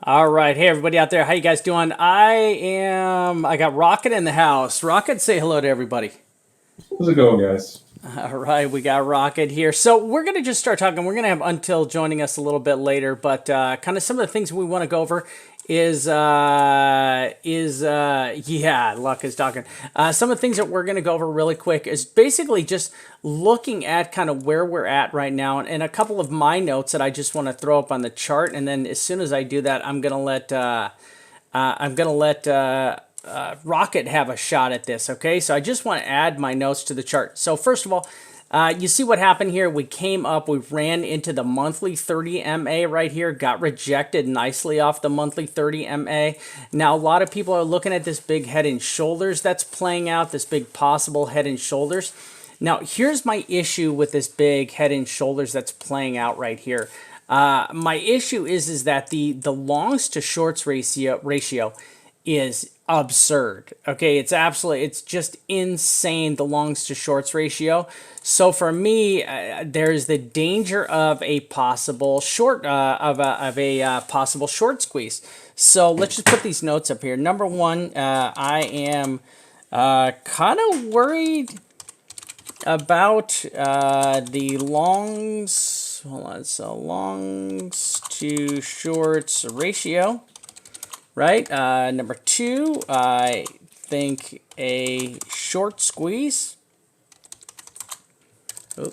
All right, hey everybody out there, how you guys doing? I got Rocket in the house. Rocket, say hello to everybody. How's it going, guys? All right, we got Rocket here. So we're gonna just start talking. We're gonna have Until joining us a little bit later, but kind of some of the things we want to go over yeah, Luck is talking. Some of the things that we're gonna go over really quick is basically just looking at kind of where we're at right now, and a couple of my notes that I just want to throw up on the chart, and then as soon as I do that, I'm gonna let Rocket have a shot at this, okay? So I just want to add my notes to the chart. So first of all, you see what happened here? We came up, we ran into the monthly 30 MA right here, got rejected nicely off the monthly 30 MA. Now, a lot of people are looking at this big head and shoulders that's playing out, this big possible head and shoulders. Now, here's my issue with this big head and shoulders that's playing out right here. My issue is that the longs to shorts ratio is absurd. Okay, it's just insane, the longs to shorts ratio. So for me, there's the danger of a possible possible short squeeze. So let's just put these notes up here. Number one, I am kind of worried about the longs. Hold on, so longs to shorts ratio. Right. Number two, I think a short squeeze.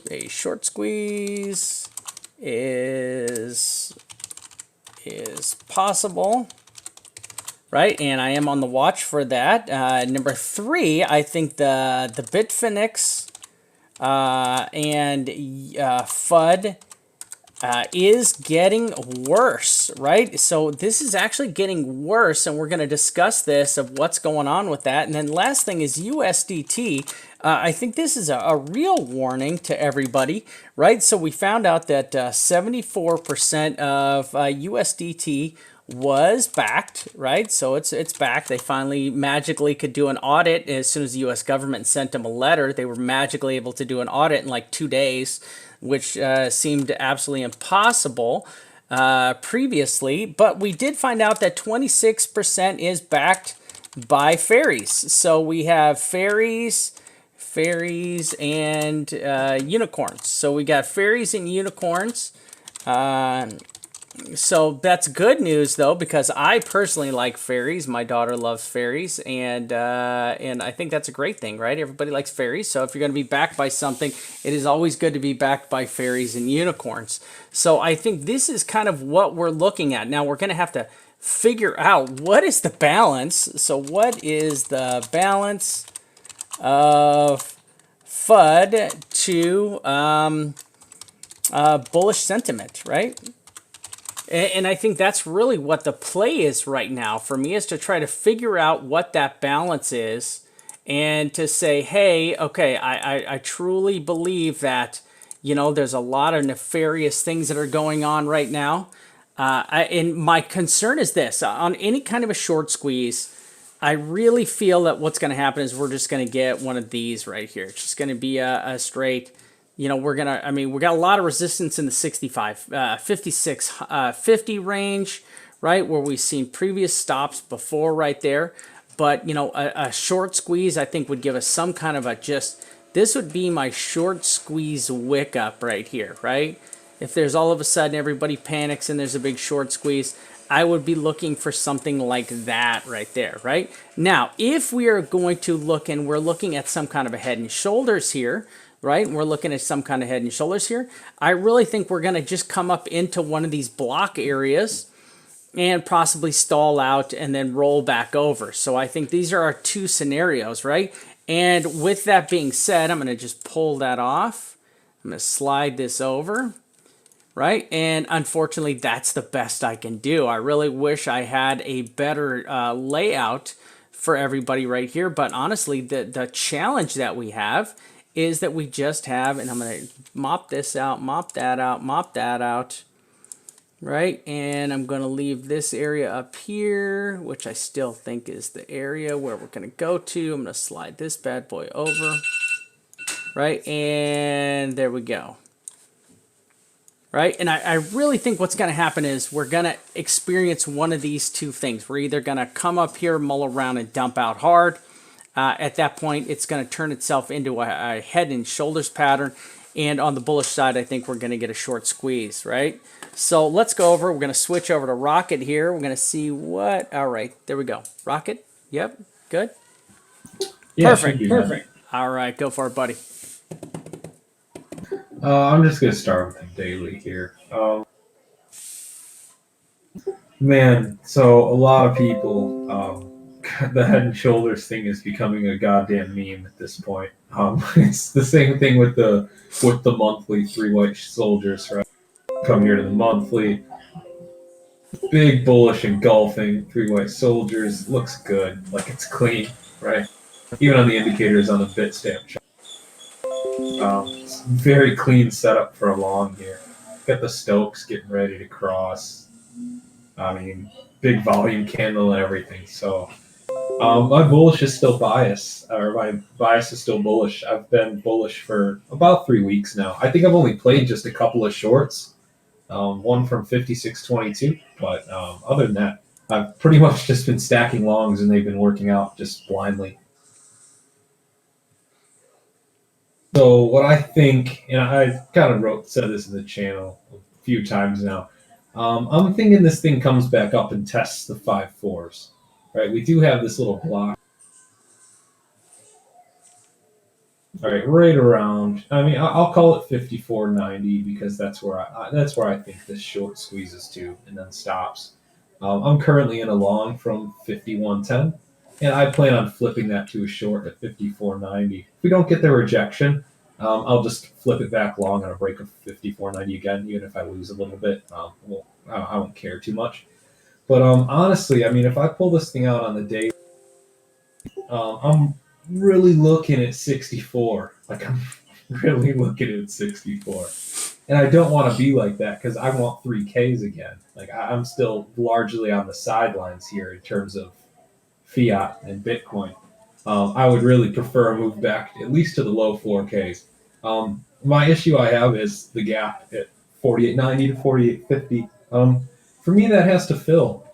A short squeeze is possible, right? And I am on the watch for that. Number three, I think the Bitfinex and FUD is getting worse, right? So this is actually getting worse, and we're going to discuss this of what's going on with that. And then last thing is USDT. I think this is a real warning to everybody, right? So we found out that 74% of USDT was backed, right? So it's back. They finally magically could do an audit as soon as the U.S. government sent them a letter. They were magically able to do an audit in like 2 days, which seemed absolutely impossible previously. But we did find out that 26% is backed by fairies. So we have fairies and unicorns. So we got fairies and unicorns. So that's good news, though, because I personally like fairies. My daughter loves fairies, and I think that's a great thing, right? Everybody likes fairies, so if you're going to be backed by something, it is always good to be backed by fairies and unicorns. So I think this is kind of what we're looking at. Now, we're going to have to figure out what is the balance. So what is the balance of FUD to bullish sentiment, right? And I think that's really what the play is right now for me, is to try to figure out what that balance is and to say, hey, okay, I truly believe that, there's a lot of nefarious things that are going on right now. And my concern is this, on any kind of a short squeeze, I really feel that what's going to happen is we're just going to get one of these right here. It's just going to be a straight, we got a lot of resistance in the 65, 56, 50 range, right? Where we've seen previous stops before right there. But, a short squeeze, I think, would give us some kind of this would be my short squeeze wick up right here, right? If there's all of a sudden everybody panics and there's a big short squeeze, I would be looking for something like that right there, right? Now, if we are going to look, and we're looking at some kind of a head and shoulders here, right? We're looking at some kind of head and shoulders here. I really think we're going to just come up into one of these block areas and possibly stall out and then roll back over. So I think these are our two scenarios, right? And with that being said, I'm going to just pull that off. I'm going to slide this over, right? And unfortunately, that's the best I can do. I really wish I had a better layout for everybody right here. But honestly, the challenge that we have is that we just have, and I'm going to mop this out, mop that out, right? And I'm going to leave this area up here, which I still think is the area where we're going to go to. I'm going to slide this bad boy over, right? And there we go. right? And I really think what's going to happen is we're going to experience one of these two things. We're either going to come up here, mull around, and dump out hard. At that point, it's going to turn itself into a head and shoulders pattern. And on the bullish side, I think we're going to get a short squeeze, right? So let's go over. We're going to switch over to Rocket here. We're going to see what. All right, there we go. Rocket. Yep. Good. Yeah, Perfect. Perfect. All right, go for it, buddy. I'm just gonna start with the daily here. Man, so a lot of people, the head and shoulders thing is becoming a goddamn meme at this point. It's the same thing with the monthly three white soldiers, right? Come here to the monthly, big bullish engulfing three white soldiers. Looks good, like it's clean, right? Even on the indicators on the Bitstamp chart. It's very clean setup for a long here. Got the Stokes getting ready to cross. I mean, big volume candle and everything. So my bullish is still biased, or my bias is still bullish. I've been bullish for about 3 weeks now. I think I've only played just a couple of shorts, one from 56.22, but other than that, I've pretty much just been stacking longs and they've been working out just blindly. So what I think, and I kind of said this in the channel a few times now, I'm thinking this thing comes back up and tests the 5/4s. Right, we do have this little block. All right, right around. I mean, I'll call it 54.90 because that's where I think this short squeezes to and then stops. I'm currently in a long from 51.10, and I plan on flipping that to a short at 54.90. If we don't get the rejection, I'll just flip it back long on a break of 54.90 again, even if I lose a little bit. I won't care too much. But honestly, I mean, if I pull this thing out on the day, I'm really looking at 64. Like, I'm really looking at 64. And I don't want to be like that because I want 3Ks again. Like, I'm still largely on the sidelines here in terms of fiat and Bitcoin. I would really prefer a move back at least to the low 4Ks. My issue I have is the gap at 48.90 to 48.50. For me, that has to fill.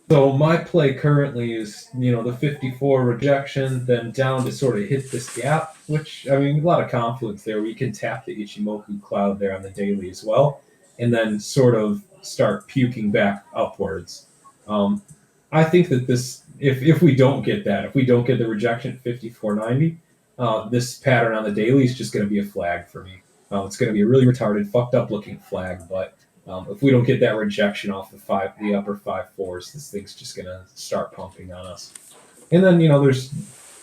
So my play currently is, the 54 rejection, then down to sort of hit this gap, which, I mean, a lot of confluence there. We can tap the Ichimoku cloud there on the daily as well, and then sort of start puking back upwards. I think that this, if we don't get that, if we don't get the rejection at 54.90, this pattern on the daily is just going to be a flag for me. It's going to be a really retarded, fucked up looking flag, but if we don't get that rejection off the upper 5/4s, this thing's just gonna start pumping on us. And then there's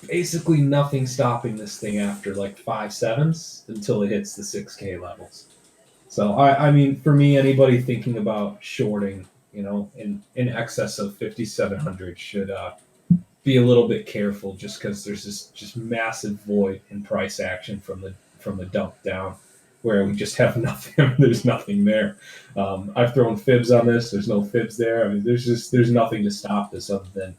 basically nothing stopping this thing after like 5/7s until it hits the 6K levels. So I mean, for me, anybody thinking about shorting, in excess of 5,700 should be a little bit careful, just because there's this just massive void in price action from the dump down, where we just have nothing. There's nothing there. I've thrown fibs on this. There's no fibs there. I mean, there's nothing to stop this other than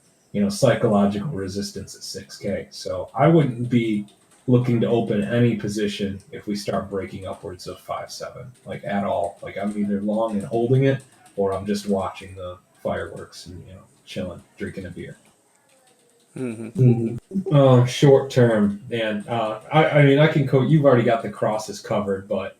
psychological resistance at 6K. So I wouldn't be looking to open any position if we start breaking upwards of 5/7, like at all. Like, I'm either long and holding it, or I'm just watching the fireworks and chilling, drinking a beer. Short term, and I mean, I can you've already got the crosses covered, but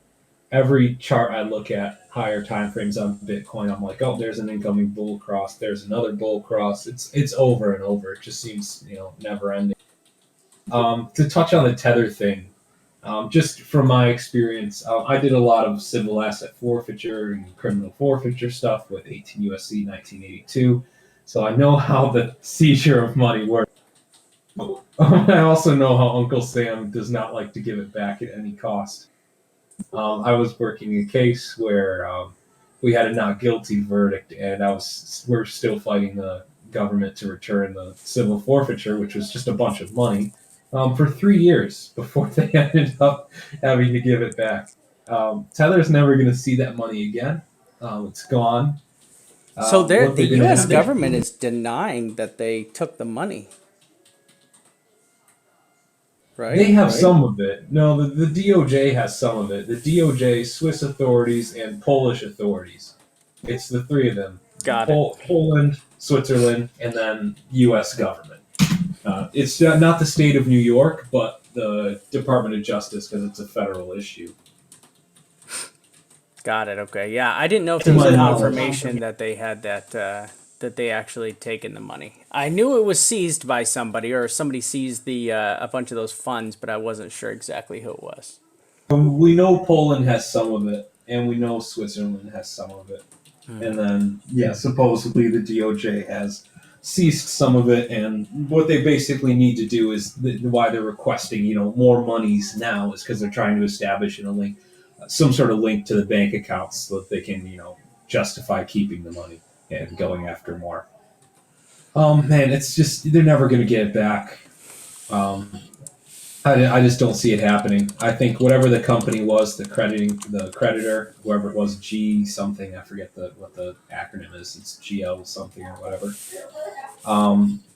every chart I look at, higher time frames on Bitcoin, I'm like, oh, there's an incoming bull cross, there's another bull cross. It's over and over. It just seems never ending. To touch on the tether thing, just from my experience, I did a lot of civil asset forfeiture and criminal forfeiture stuff with 18 USC 1982, so I know how the seizure of money works. I also know how Uncle Sam does not like to give it back at any cost. I was working a case where we had a not guilty verdict, and we're still fighting the government to return the civil forfeiture, which was just a bunch of money, for 3 years before they ended up having to give it back. Tether's never going to see that money again. It's gone. So the U.S. government is denying that they took the money. right? They have some of it. No, the DOJ has some of it. The DOJ, Swiss authorities, and Polish authorities. It's the three of them: Got it. Poland, Switzerland, and then U.S. government. It's not the state of New York, but the Department of Justice because it's a federal issue. Got it. Okay. Yeah, I didn't know if To there was my a knowledge. confirmation that they had that they actually taken the money. I knew it was seized by somebody, or somebody seized the a bunch of those funds, but I wasn't sure exactly who it was. We know Poland has some of it, and we know Switzerland has some of it. And then, yeah, supposedly the DOJ has seized some of it, and what they basically need to do is why they're requesting, more monies now is because they're trying to establish a link, some sort of link to the bank accounts so that they can, justify keeping the money and going after more. Man, it's just they're never going to get it back. Um, I just don't see it happening. I think whatever the company was, the creditor, whoever it was, G something, I forget what the acronym is. It's GL something or whatever.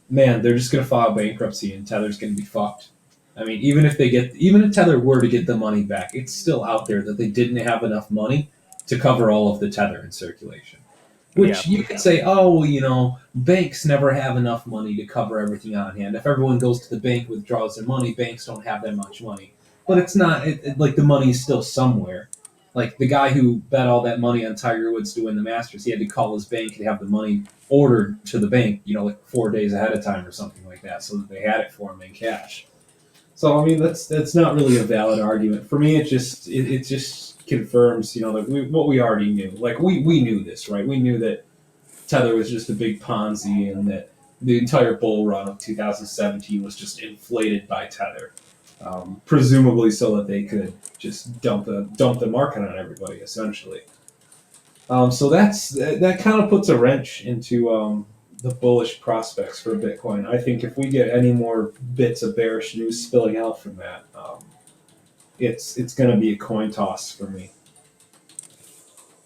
Man, they're just gonna file bankruptcy and Tether's gonna be fucked. I mean, even if Tether were to get the money back, it's still out there that they didn't have enough money to cover all of the Tether in circulation. Yeah. Which you could say, oh, well, banks never have enough money to cover everything on hand. If everyone goes to the bank, withdraws their money, banks don't have that much money. But it's not like the money is still somewhere. Like the guy who bet all that money on Tiger Woods to win the Masters, he had to call his bank and have the money ordered to the bank, like 4 days ahead of time or something like that, so that they had it for him in cash. So I mean, that's not really a valid argument for me. It just confirms, that what we already knew. Like we knew this, right? We knew that Tether was just a big Ponzi, and that the entire bull run of 2017 was just inflated by Tether, presumably so that they could just dump the market on everybody, essentially. So that kind of puts a wrench into the bullish prospects for Bitcoin. I think if we get any more bits of bearish news spilling out from that, it's going to be a coin toss for me.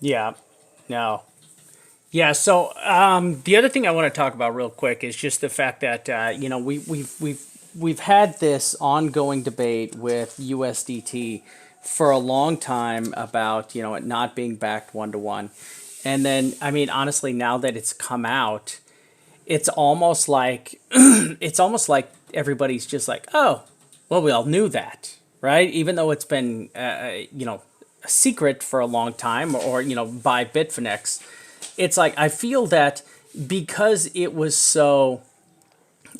Yeah. No. Yeah. So the other thing I want to talk about real quick is just the fact that we've had this ongoing debate with USDT for a long time about it not being backed 1-to-1, and then I mean honestly, now that it's come out, it's almost like everybody's just like, oh, well, we all knew that, right? Even though it's been a secret for a long time, or by Bitfinex, it's like I feel that because it was so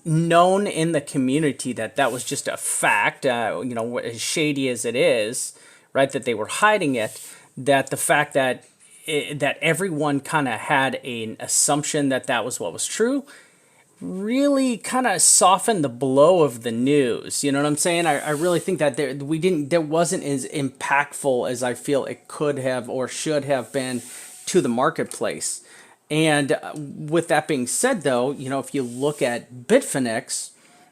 known in the community that that was just a fact, as shady as it is, right? That they were hiding it. That the fact that that everyone kind of had an assumption that that was what was true really kind of softened the blow of the news. You know what I'm saying? I really think that there wasn't as impactful as I feel it could have or should have been to the marketplace. And with that being said, though, if you look at Bitfinex,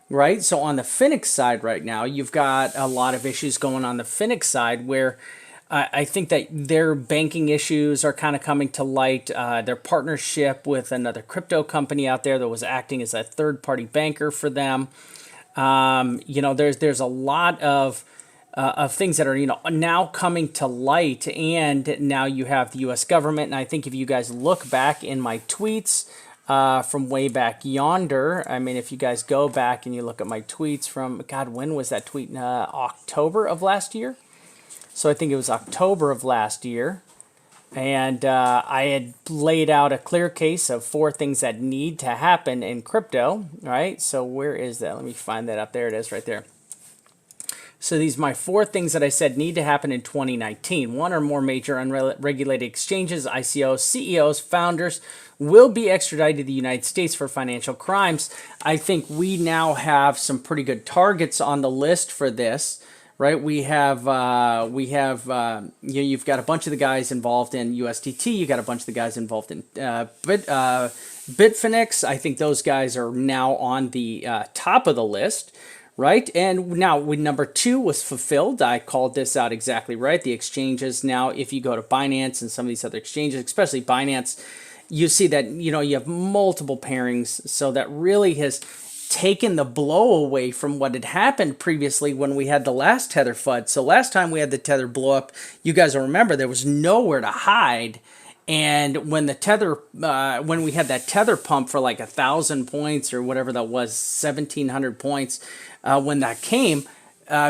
right? So on the Finex side right now, you've got a lot of issues going on the Finex side where I think that their banking issues are kind of coming to light. Their partnership with another crypto company out there that was acting as a third-party banker for them. There's a lot of things that are now coming to light, and now you have the U.S. government. And I think if you guys look back in my tweets from way back yonder, I mean, if you guys go back and you look at my tweets from when was that tweet? October of last year. So I think it was October of last year. And I had laid out a clear case of 4 things that need to happen in crypto, right? So where is that? Let me find that up. There it is right there. So these are my 4 things that I said need to happen in 2019. 1 or more major unregulated exchanges, ICOs, CEOs, founders will be extradited to the United States for financial crimes. I think we now have some pretty good targets on the list for this. Right, you've got a bunch of the guys involved in USDT. You got a bunch of the guys involved in Bitfinex. I think those guys are now on the top of the list, right? And now when number 2 was fulfilled, I called this out exactly right. The exchanges now, if you go to Binance and some of these other exchanges, especially Binance, you see that you have multiple pairings. So that really has taken the blow away from what had happened previously when we had the last Tether FUD. So last time we had the Tether blow up, you guys will remember there was nowhere to hide. And when the Tether, when we had that Tether pump for like 1,000 points or whatever that was, 1,700 points, when that came,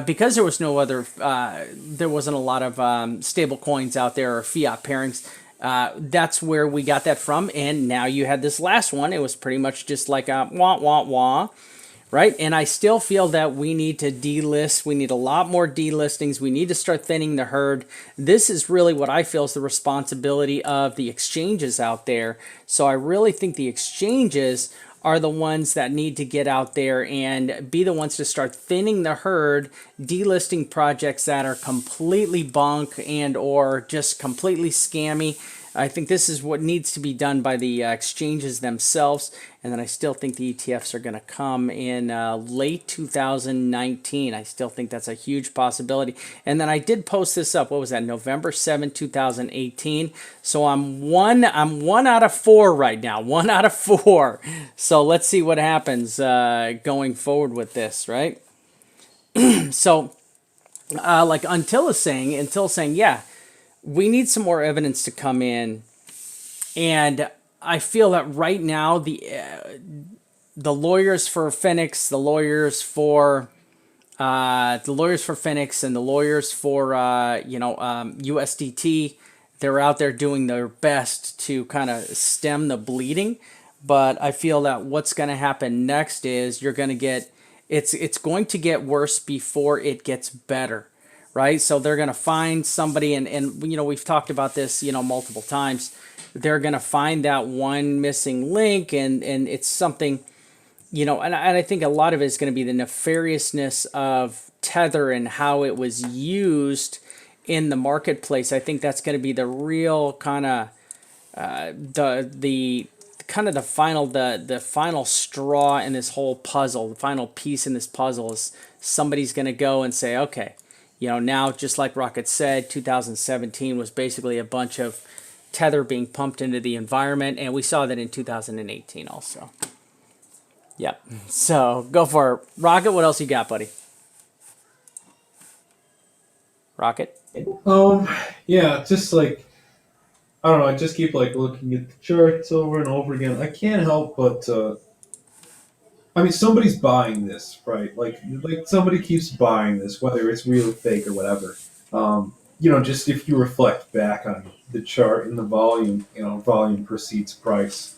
because there was no other, there wasn't a lot of stable coins out there or fiat pairings. That's where we got that from. And now you had this last one. It was pretty much just like a wah, wah, wah, right? And I still feel that we need to delist. We need a lot more delistings. We need to start thinning the herd. This is really what I feel is the responsibility of the exchanges out there. So I really think the exchanges are the ones that need to get out there and be the ones to start thinning the herd, delisting projects that are completely bunk and or just completely scammy. I think this is what needs to be done by the exchanges themselves. And then I still think the ETFs are going to come in late 2019. I still think that's a huge possibility. And then I did post this up. What was that? November 7, 2018. So I'm one out of 4 right now. 1 out of 4. So let's see what happens going forward with this, right? So like Until saying, yeah, we need some more evidence to come in, and I feel that right now the lawyers for Finex, the lawyers for Finex, and the lawyers for USDT, they're out there doing their best to kind of stem the bleeding. But I feel that what's going to happen next is you're going to get it's going to get worse before it gets better. Right? So they're going to find somebody, and we've talked about this, multiple times. They're going to find that one missing link, and it's something, and I think a lot of it is going to be the nefariousness of Tether and how it was used in the marketplace. I think that's going to be the real kind of the final straw in this whole puzzle. The final piece in this puzzle is somebody's going to go and say, okay, now, just like Rocket said, 2017 was basically a bunch of Tether being pumped into the environment, and we saw that in 2018 also. Yep. So go for it. Rocket, what else you got, buddy? Rocket? Yeah, just like, I don't know, I just keep like looking at the charts over and over again. I can't help but somebody's buying this, right? Like somebody keeps buying this, whether it's real, fake, or whatever. Just if you reflect back on the chart and the volume, volume precedes price.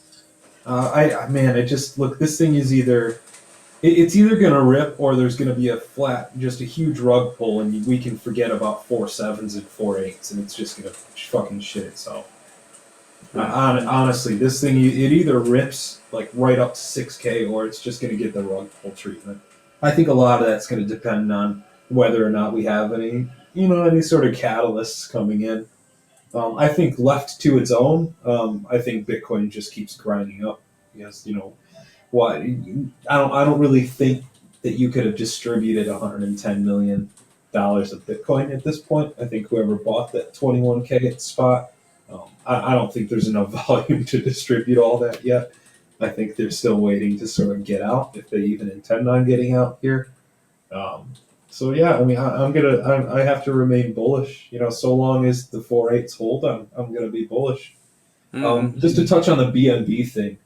I just look. This thing is it's either gonna rip or there's gonna be a flat, just a huge rug pull, and we can forget about 4.7s and 4.8s, and it's just gonna fucking shit itself. Honestly, this thing, it either rips like right up to 6K or it's just going to get the rug pull treatment. I think a lot of that's going to depend on whether or not we have any sort of catalysts coming in. I think left to its own, I think Bitcoin just keeps grinding up. Yes, what I don't really think that you could have distributed $110 million of Bitcoin at this point. I think whoever bought that 21K spot, I don't think there's enough volume to distribute all that yet. I think they're still waiting to sort of get out, if they even intend on getting out here. So yeah, I have to remain bullish. So long as the 4.8s hold, I'm gonna be bullish. Just to touch on the BNB thing,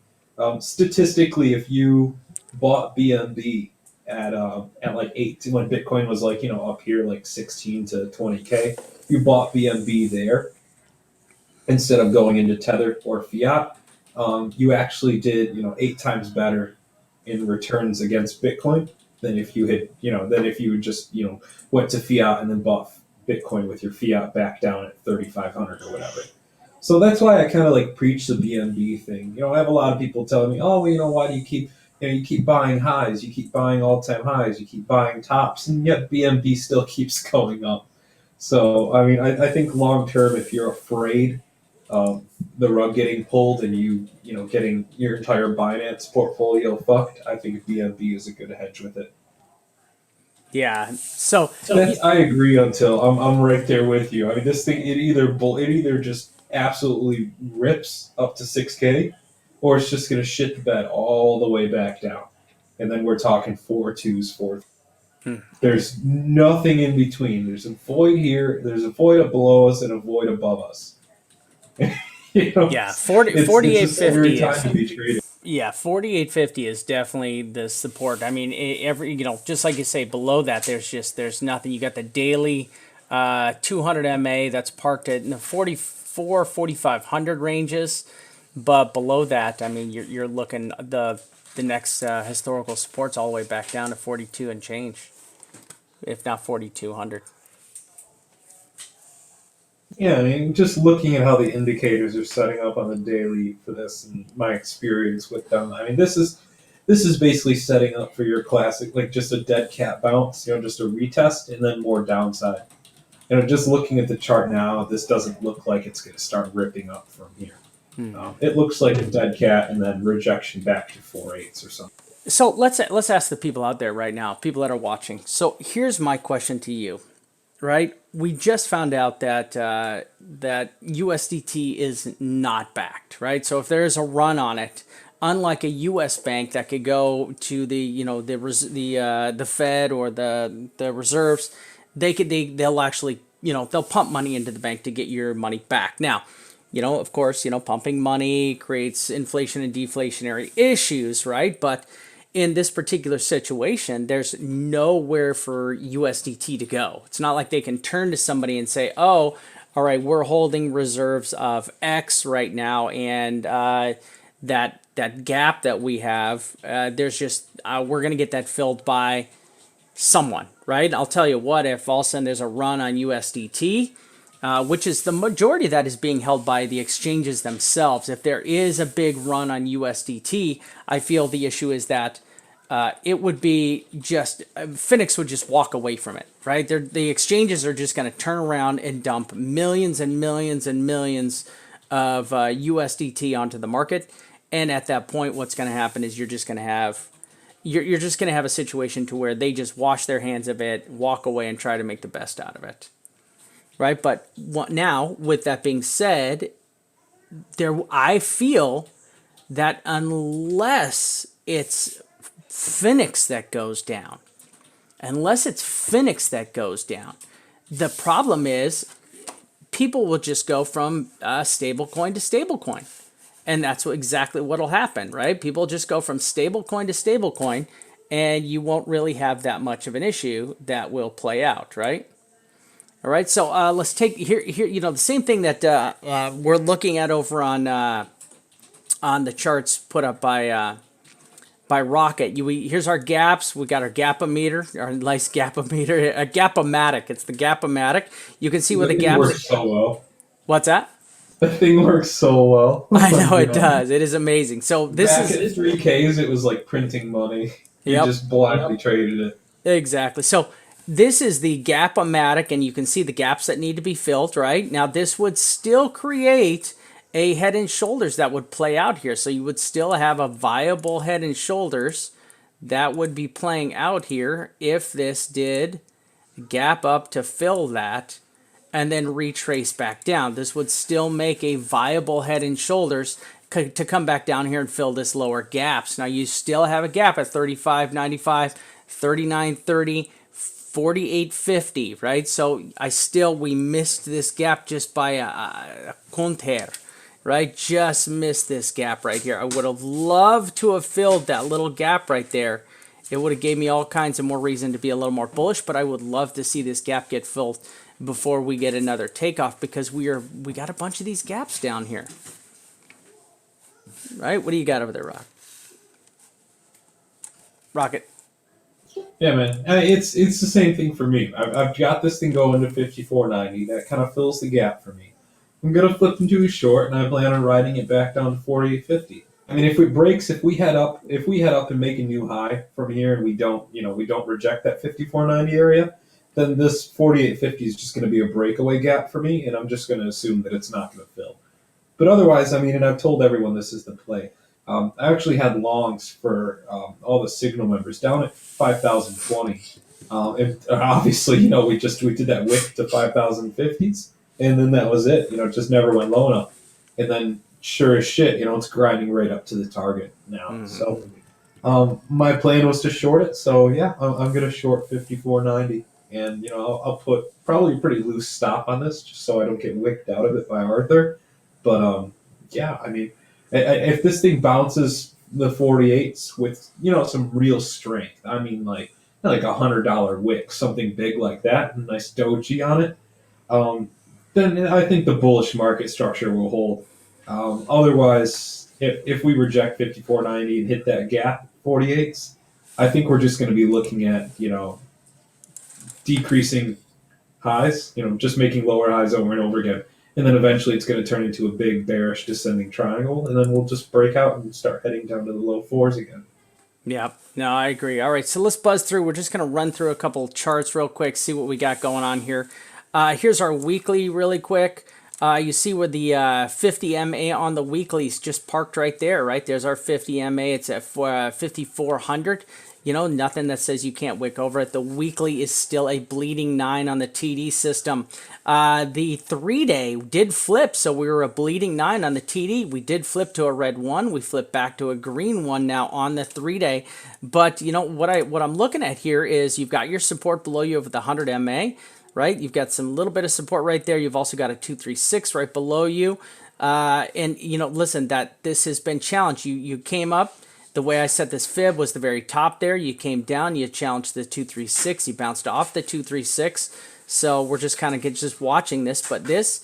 statistically, if you bought BNB at like 8, when Bitcoin was like up here like 16 to 20K, you bought BNB there instead of going into Tether or fiat, you actually did 8 times better in returns against Bitcoin than if you had just went to fiat and then bought Bitcoin with your fiat back down at 3,500 or whatever. So that's why I kind of like preach the BNB thing. I have a lot of people telling me, oh, why do you keep you keep buying highs, you keep buying all-time highs, you keep buying tops, and yet BNB still keeps going up. So I think long term, if you're afraid of the rug getting pulled and getting your entire Binance portfolio fucked, I think BNB is a good hedge with it. Yeah. So I agree. Until I'm right there with you. This thing, it either just absolutely rips up to 6K, or it's just gonna shit the bed all the way back down. and then we're talking 4.2s, 4. Hmm. There's nothing in between. There's a void here. There's a void below us and a void above us. Yeah, It's just a weird 4850 time is to be traded. yeah, 4850 is definitely the support. I mean, every just like you say, below that there's nothing. You got the daily 200 MA that's parked at in the 44 4500 ranges, but below that, I mean, you're looking the next historical supports all the way back down to 42 and change, if not 4200. Yeah, I mean, just looking at how the indicators are setting up on the daily for this, and my experience with them. I mean, this is basically setting up for your classic, like just a dead cat bounce, just a retest, and then more downside. Just looking at the chart now, this doesn't look like it's going to start ripping up from here. It looks like a dead cat and then rejection back to 4.8s or something. So let's ask the people out there right now, people that are watching. So here's my question to you, right? We just found out that that USDT is not backed, right? So if there is a run on it, unlike a U.S. bank that could go to the Fed or the reserves, they'll actually they'll pump money into the bank to get your money back. Now, of course, pumping money creates inflation and deflationary issues, right? But in this particular situation, there's nowhere for USDT to go. It's not like they can turn to somebody and say, oh, all right, we're holding reserves of X right now, and that gap that we have, there's just we're going to get that filled by someone, right? I'll tell you what, if all of a sudden there's a run on USDT, which is the majority of that is being held by the exchanges themselves. If there is a big run on USDT, I feel the issue is that it would be just Finex would just walk away from it, right? The exchanges are just going to turn around and dump millions and millions and millions of USDT onto the market, and at that point, what's going to happen is you're just going to have a situation to where they just wash their hands of it, walk away, and try to make the best out of it. Right, but now with that being said, I feel that unless it's Finex that goes down, the problem is people will just go from stablecoin to stablecoin, and that's exactly what'll happen, right? People just go from stablecoin to stablecoin, and you won't really have that much of an issue that will play out, right? All right, so let's take here. The same thing that we're looking at over on the charts put up by Rocket. Here's our gaps. We got our gapometer, our nice gapometer, a gapomatic. It's the gapomatic. You can see where the gaps works so well. What's that? That thing works so well. I know it does. It is amazing. So this back is at 3Ks. It was like printing money. You just blindly traded it. Exactly. So this is the gap-o-matic, and you can see the gaps that need to be filled, right? Now, this would still create a head and shoulders that would play out here. So you would still have a viable head and shoulders that would be playing out here if this did gap up to fill that and then retrace back down. This would still make a viable head and shoulders to come back down here and fill this lower gaps. Now, you still have a gap at 35.95, 39.30, 48.50, right? So we missed this gap just by a conter, right? Just missed this gap right here. I would have loved to have filled that little gap right there. It would have gave me all kinds of more reason to be a little more bullish, but I would love to see this gap get filled before we get another takeoff, because we got a bunch of these gaps down here. Right? What do you got over there, Rocket? Yeah, man. It's the same thing for me. I've got this thing going to 54.90. That kind of fills the gap for me. I'm gonna flip into a short, and I plan on riding it back down to 48.50. I mean, if it breaks, if we head up and make a new high from here, and we don't reject that 54.90 area, then this 48.50 is just going to be a breakaway gap for me, and I'm just going to assume that it's not going to fill. But otherwise, I mean, and I've told everyone this is the play. I actually had longs for all the Signal members down at 5,020. And obviously, we did that wick to 5,050s, and then that was it. It just never went low enough. And then, sure as shit, it's grinding right up to the target now. Mm-hmm. So My plan was to short it, so yeah, I'm gonna short 54.90, and I'll put probably a pretty loose stop on this, just so I don't get wicked out of it by Arthur. But yeah, I mean, if this thing bounces the 48s with some real strength, I mean like $100 wick, something big like that, a nice doji on it, um, then I think the bullish market structure will hold. Otherwise, if we reject 54.90 and hit that gap 48s, I think we're just going to be looking at decreasing highs, just making lower highs over and over again. And then eventually it's going to turn into a big bearish descending triangle, and then we'll just break out and start heading down to the low fours again. Yeah, no, I agree. All right, so let's buzz through. We're just going to run through a couple charts real quick, see what we got going on here. Here's our weekly really quick. You see where the 50 MA on the weeklies just parked right there, right? There's our 50 MA. It's at 5,400. Nothing that says you can't wick over it. The weekly is still a bleeding 9 on the TD system. The 3-day did flip, so we were a bleeding 9 on the TD. We did flip to a red 1. We flipped back to a green 1 now on the 3-day. But what I'm looking at here is you've got your support below you of the 100 MA, right? You've got some little bit of support right there. You've also got a 236 right below you. And listen, that this has been challenged. You came up. The way I set this fib was the very top there. You came down, you challenged the 236, you bounced off the 236. So we're just kind of just watching this, but this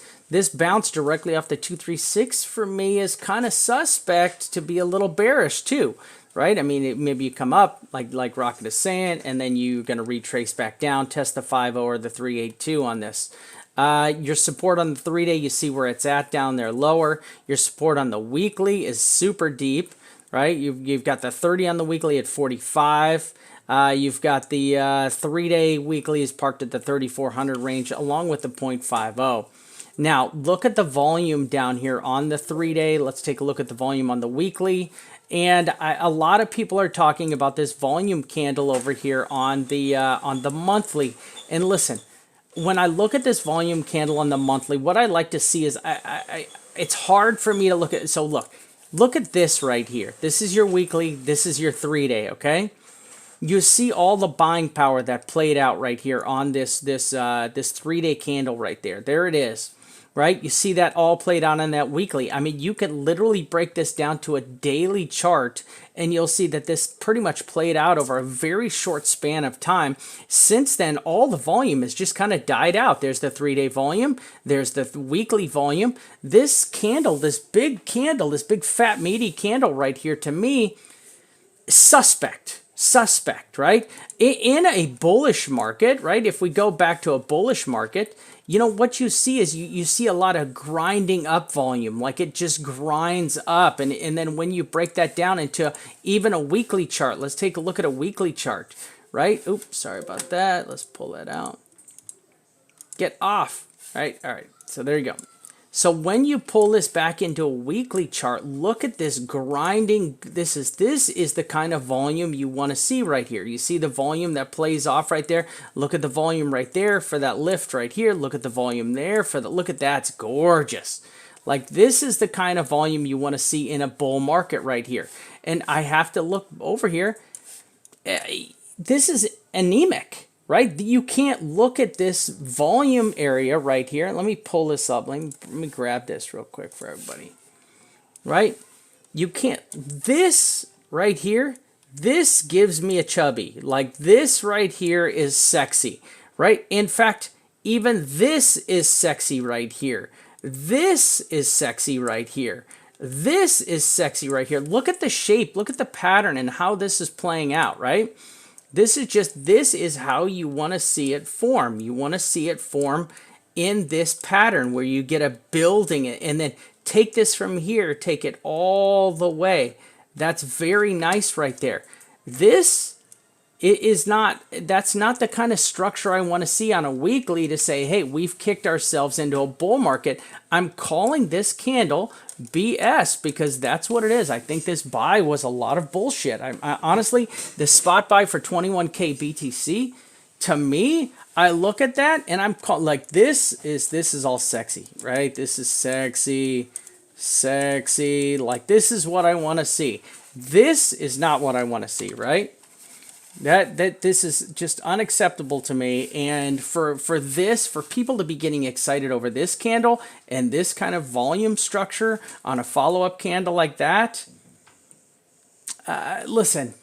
bounce directly off the 236 for me is kind of suspect to be a little bearish too, right? I mean, maybe you come up like Rocket is saying, and then you're going to retrace back down, test the 50 or the 382 on this. Your support on the 3-day, you see where it's at down there lower. Your support on the weekly is super deep. Right, you've got the 30 on the weekly at 45. You've got the 3-day weekly is parked at the 3,400 range, along with the 0.50. Now, look at the volume down here on the 3-day. Let's take a look at the volume on the weekly. And a lot of people are talking about this volume candle over here on the monthly. And listen, when I look at this volume candle on the monthly, what I like to see is it's hard for me to look at. So look at this right here. This is your weekly. This is your 3-day, okay? You see all the buying power that played out right here on this 3-day candle right there. There it is, right? You see that all played out on that weekly. I mean, you can literally break this down to a daily chart, and you'll see that this pretty much played out over a very short span of time. Since then, all the volume has just kind of died out. There's the 3-day volume. There's the weekly volume. This candle, this big fat meaty candle right here, to me, suspect, right? In a bullish market, right? If we go back to a bullish market, what you see is you see a lot of grinding up volume, like it just grinds up. And then when you break that down into even a weekly chart, let's take a look at a weekly chart, right? Oops, sorry about that. Let's pull that out. Get off, right? All right, so there you go. So when you pull this back into a weekly chart, look at this grinding. This is the kind of volume you want to see right here. You see the volume that plays off right there. Look at the volume right there for that lift right here. Look at the volume there for the, look at that. It's gorgeous. Like this is the kind of volume you want to see in a bull market right here. And I have to look over here. This is anemic. Right? You can't look at this volume area right here. Let me pull this up. Let me grab this real quick for everybody. Right? You can't. This right here, this gives me a chubby. Like this right here is sexy. Right? In fact, even this is sexy right here. This is sexy right here. This is sexy right here. Look at the shape. Look at the pattern and how this is playing out, right? This is how you want to see it form. You want to see it form in this pattern where you get a building it and then take this from here, take it all the way. That's very nice right there. This is not, that's not the kind of structure I want to see on a weekly to say, hey, we've kicked ourselves into a bull market. I'm calling this candle BS because that's what it is. I think this buy was a lot of bullshit. I honestly, the spot buy for 21K BTC, to me, I look at that and I'm called like this is all sexy, right? This is sexy. Sexy. Like, this is what I want to see. This is not what I want to see, right? This is just unacceptable to me. And for people to be getting excited over this candle and this kind of volume structure on a follow-up candle like that, listen,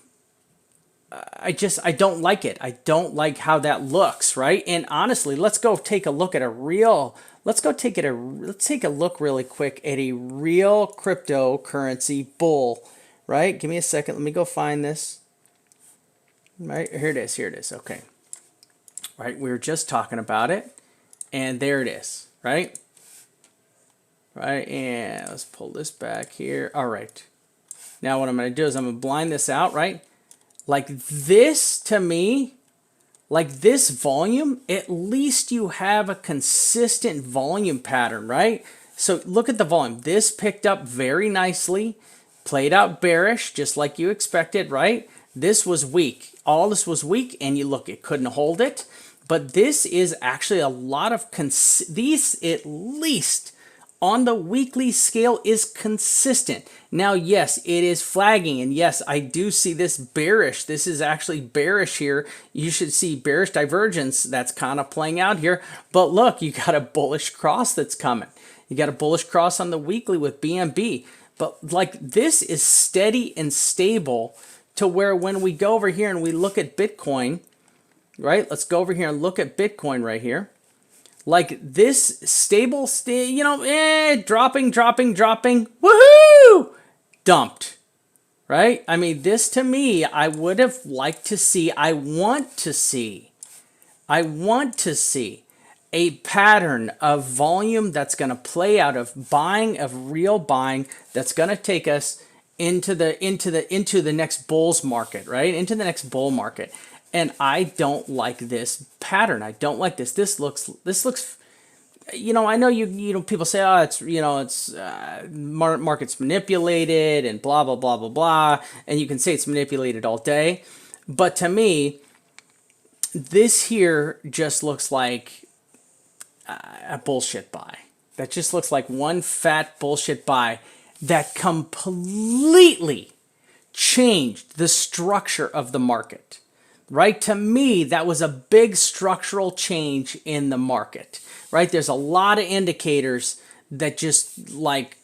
I don't like it. I don't like how that looks, right? And honestly, let's go take a look at a real. Let's take a look really quick at a real cryptocurrency bull, right? Give me a second. Let me go find this. Right, here it is. Here it is. Okay. Right, we were just talking about it, and there it is. Right. Right, and let's pull this back here. All right. Now what I'm going to do is I'm going to blind this out. Right. Like this, to me, like this volume, at least you have a consistent volume pattern, right? So look at the volume. This picked up very nicely, played out bearish, just like you expected, right? This was weak. All this was weak, and you look, it couldn't hold it. But this is actually a lot of, these at least on the weekly scale is consistent. Now, yes, it is flagging, and yes, I do see this bearish. This is actually bearish here. You should see bearish divergence that's kind of playing out here. But look, you got a bullish cross that's coming. You got a bullish cross on the weekly with BNB. But like this is steady and stable to where when we go over here and we look at Bitcoin, right? Let's go over here and look at Bitcoin right here. Like this stable, dropping, woohoo, dumped, right? I mean, this to me, I would have liked to see, I want to see a pattern of volume that's going to play out, of buying, of real buying, that's going to take us into the next bulls market, right? Into the next bull market. And I don't like this pattern. I don't like this. This looks, I know people say, oh, it's market's manipulated and blah, blah, blah, blah, blah. And you can say it's manipulated all day. But to me, this here just looks like a bullshit buy. That just looks like one fat bullshit buy that completely changed the structure of the market. Right? To me, that was a big structural change in the market. Right? There's a lot of indicators that just like,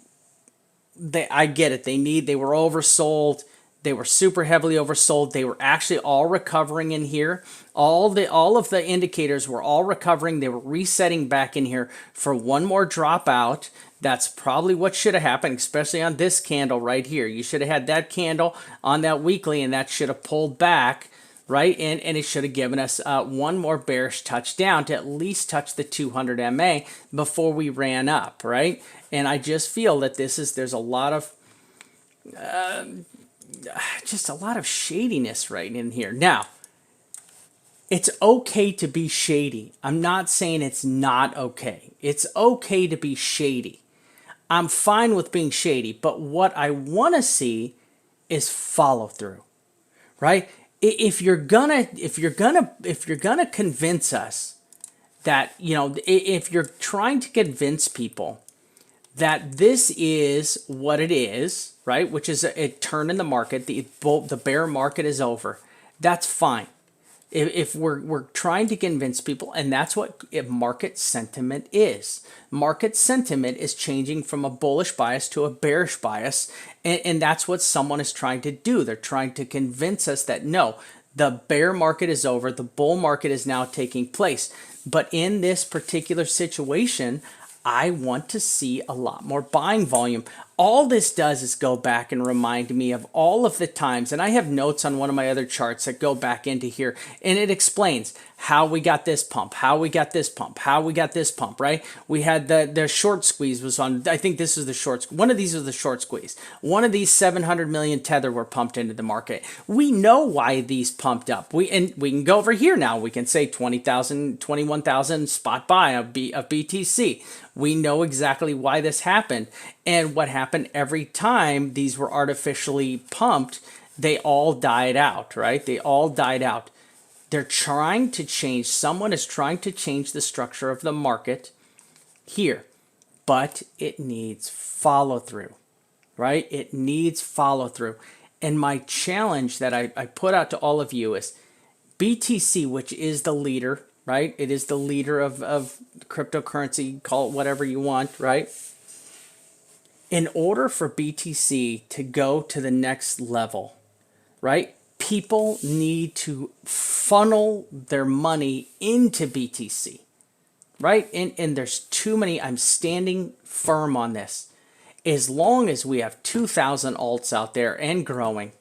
I get it. They were oversold. They were super heavily oversold. They were actually all recovering in here. All of the indicators were all recovering. They were resetting back in here for one more dropout. That's probably what should have happened, especially on this candle right here. You should have had that candle on that weekly, and that should have pulled back, right? And it should have given us one more bearish touchdown to at least touch the 200 MA before we ran up, right? And I just feel that there's a lot of just a lot of shadiness right in here. Now, it's okay to be shady. I'm not saying it's not okay. It's okay to be shady. I'm fine with being shady, but what I want to see is follow through, right? If you're gonna convince us that, if you're trying to convince people that this is what it is, right? Which is a turn in the market, the bear market is over. That's fine. If we're trying to convince people, and that's what market sentiment is. Market sentiment is changing from a bullish bias to a bearish bias, and that's what someone is trying to do. They're trying to convince us that no, the bear market is over, the bull market is now taking place. But in this particular situation, I want to see a lot more buying volume. All this does is go back and remind me of all of the times, and I have notes on one of my other charts that go back into here, and it explains how we got this pump, how we got this pump, how we got this pump, right? We had the short squeeze was on, I think this is the short, one of these was the short squeeze. One of these 700 million tether were pumped into the market. We know why these pumped up. We can go over here now. We can say 20,000, 21,000 spot buy of BTC. We know exactly why this happened. And what happened every time these were artificially pumped, they all died out, right? They all died out. They're trying to change, someone is trying to change the structure of the market here but it needs follow through, right? It needs follow through. And my challenge that I put out to all of you is BTC, which is the leader, right? It is the leader of cryptocurrency, call it whatever you want, right? In order for BTC to go to the next level, right? People need to funnel their money into BTC, right? And there's too many. I'm standing firm on this. As long as we have 2,000 alts out there and growing,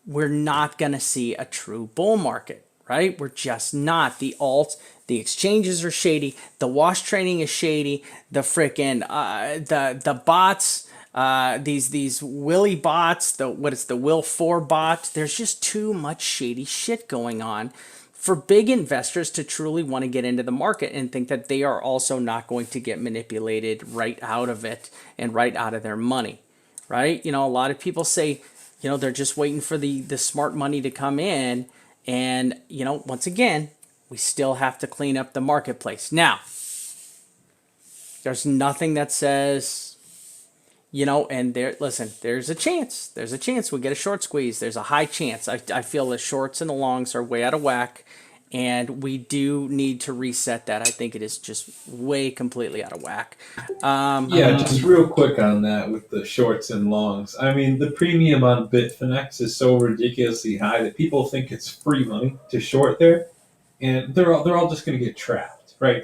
we're not going to see a true bull market, right? We're just not. The alts, the exchanges are shady. The wash trading is shady. The frickin' the bots, these Willy bots, the Will 4 bot. There's just too much shady shit going on for big investors to truly want to get into the market and think that they are also not going to get manipulated right out of it and right out of their money, right? You know, a lot of people say, you know, they're just waiting for the smart money to come in. And, you know, once again, we still have to clean up the marketplace. Now, there's nothing that says, you know, and there, listen, there's a chance. There's a chance we get a short squeeze. There's a high chance. I feel the shorts and the longs are way out of whack. And we do need to reset that. I think it is just way completely out of whack. Yeah, just real quick on that with the shorts and longs. I mean, the premium on Bitfinex is so ridiculously high that people think it's free money to short there, and they're all just going to get trapped, right?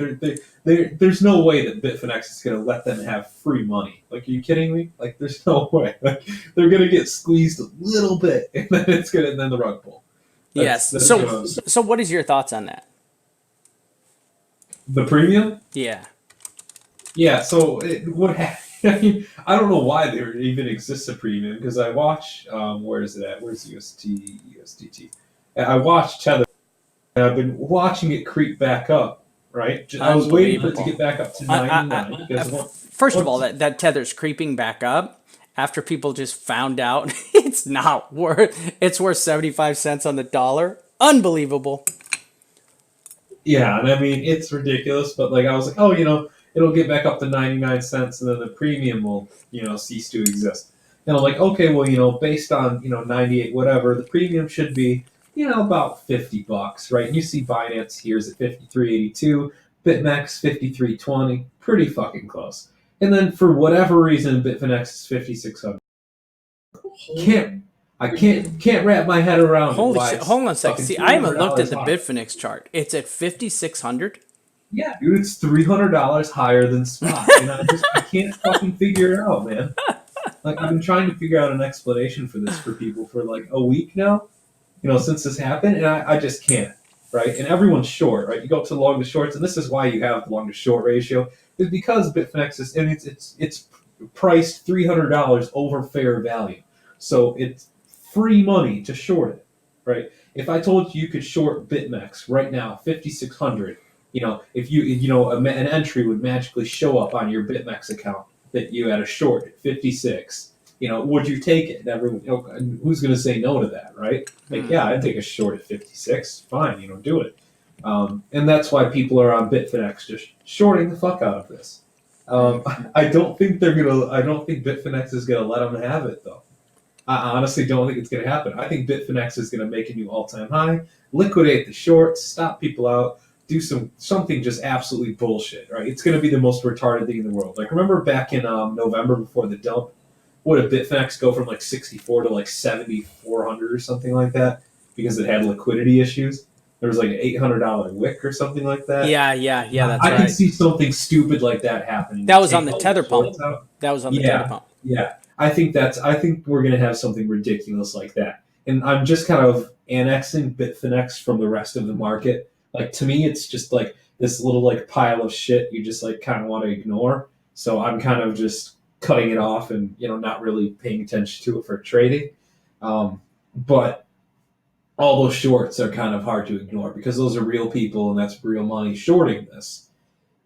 There's no way that Bitfinex is going to let them have free money. Like, are you kidding me? Like, there's no way. Like, they're going to get squeezed a little bit, and then then the rug pull. Yes. So what is your thoughts on that? The premium? Yeah. Yeah, so what I mean, I don't know why there even exists a premium because I watch, where is it at? Where's USDT? I watch Tether, and I've been watching it creep back up, right? I was waiting for it to get back up to 99. First of all, that Tether's creeping back up after people just found out it's worth 75 cents on the dollar. Unbelievable. Yeah, and I mean, it's ridiculous, but like I was like, oh, you know, it'll get back up to 99 cents and then the premium will, you know, cease to exist. And I'm like, okay, well, you know, based on, you know, 98 whatever, the premium should be, you know, about $50, right? And you see Binance here's at 53.82, BitMEX 53.20, pretty fucking close. And then for whatever reason, Bitfinex is 5,600. I can't wrap my head around. Holy shit! Hold on a second. See, I haven't looked at the Bitfinex chart. It's at 5,600. Yeah, dude, it's $300 higher than spot, and I can't fucking figure it out, man. Like, I've been trying to figure out an explanation for this for people for like a week now, you know, since this happened, and I just can't, right? And everyone's short, right? You go up to the long to shorts, and this is why you have the long to short ratio, is because Bitfinex is, and it's priced $300 over fair value, so it's free money to short it, right? If I told you could short BitMEX right now, 5,600. You know, if an entry would magically show up on your BitMEX account that you had a short at 56. You know, would you take it? Everyone, you know, who's going to say no to that, right? Like, yeah, I'd take a short at 56. Fine, you know, do it. And that's why people are on Bitfinex just shorting the fuck out of this. I don't think Bitfinex is gonna let them have it though. I honestly don't think it's gonna happen. I think Bitfinex is gonna make a new all-time high, liquidate the shorts, stop people out, do something just absolutely bullshit, right? It's going to be the most retarded thing in the world. Like, remember back in November before the dump, what did Bitfinex go from like 64 to like 7,400 or something like that because it had liquidity issues? There was like an $800 wick or something like that. Yeah, that's right. I can see something stupid like that happening. That was on the tether pump. That was on the tether pump. Yeah, I think we're going to have something ridiculous like that. And I'm just kind of annexing Bitfinex from the rest of the market. Like, to me, it's just like this little like pile of shit you just like kind of want to ignore. So I'm kind of just cutting it off and, you know, not really paying attention to it for trading. But all those shorts are kind of hard to ignore because those are real people and that's real money shorting this.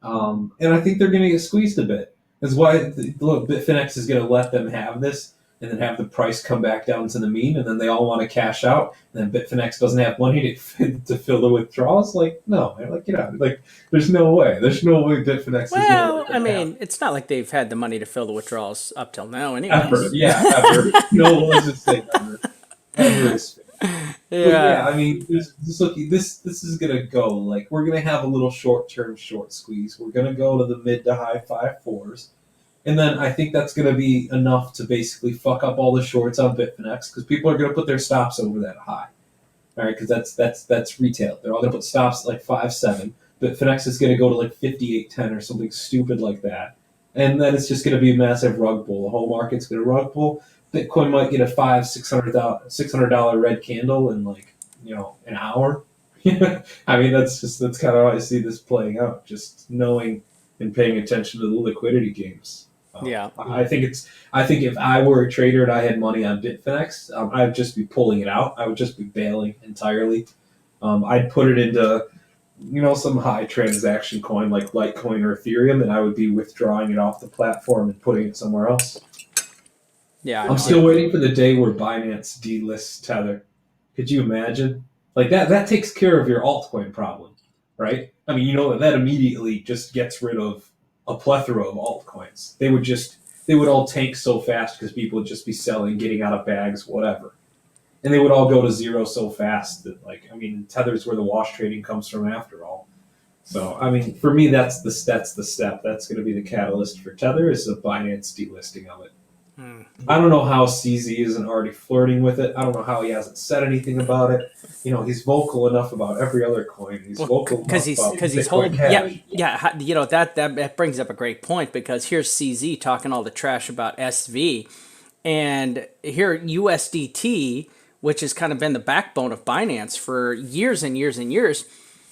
And I think they're going to get squeezed a bit. That's why, look, Bitfinex is going to let them have this and then have the price come back down to the mean, and then they all want to cash out, and then Bitfinex doesn't have money to fill the withdrawals. Like, no, man, like, get out. Like, there's no way. There's no way Bitfinex is going to Well, let I that happen. mean, it's not like they've had the money to fill the withdrawals up till now, Ever, anyways. yeah, ever. No, let's just say ever. Ever is. But yeah, Yeah. I mean, this is gonna go like we're gonna have a little short-term short squeeze. We're gonna go to the mid to high 5.4s, and then I think that's gonna be enough to basically fuck up all the shorts on Bitfinex because people are gonna put their stops over that high. All right, because that's retail. They're all gonna put stops at like 5.7. Bitfinex is gonna go to like 58.10 or something stupid like that, and then it's just gonna be a massive rug pull. The whole market's gonna rug pull. Bitcoin might get a $600 red candle in like an hour. I mean that's kind of how I see this playing out. Just knowing and paying attention to the liquidity games. Yeah. I think if I were a trader and I had money on Bitfinex, I'd just be pulling it out. I would just be bailing entirely. I'd put it into some high transaction coin like Litecoin or Ethereum, and I would be withdrawing it off the platform and putting it somewhere else. Yeah, I I'm know. still waiting for the day where Binance delists Tether. Could you imagine? Like that takes care of your altcoin problem, right? I mean, that immediately just gets rid of a plethora of altcoins. They would all tank so fast because people would just be selling, getting out of bags, whatever. And they would all go to zero so fast that like I mean, Tether's where the wash trading comes from after all. So I mean, for me that's the step. That's going to be the catalyst for Tether is the Binance delisting of it. Hmm. I don't know how CZ isn't already flirting with it. I don't know how he hasn't said anything about it. He's vocal enough about every other coin. He's Well, vocal because enough he's about because he's Bitcoin holding. Yeah, Cash. yeah. That brings up a great point because here's CZ talking all the trash about SV, and here USDT, which has kind of been the backbone of Binance for years and years and years.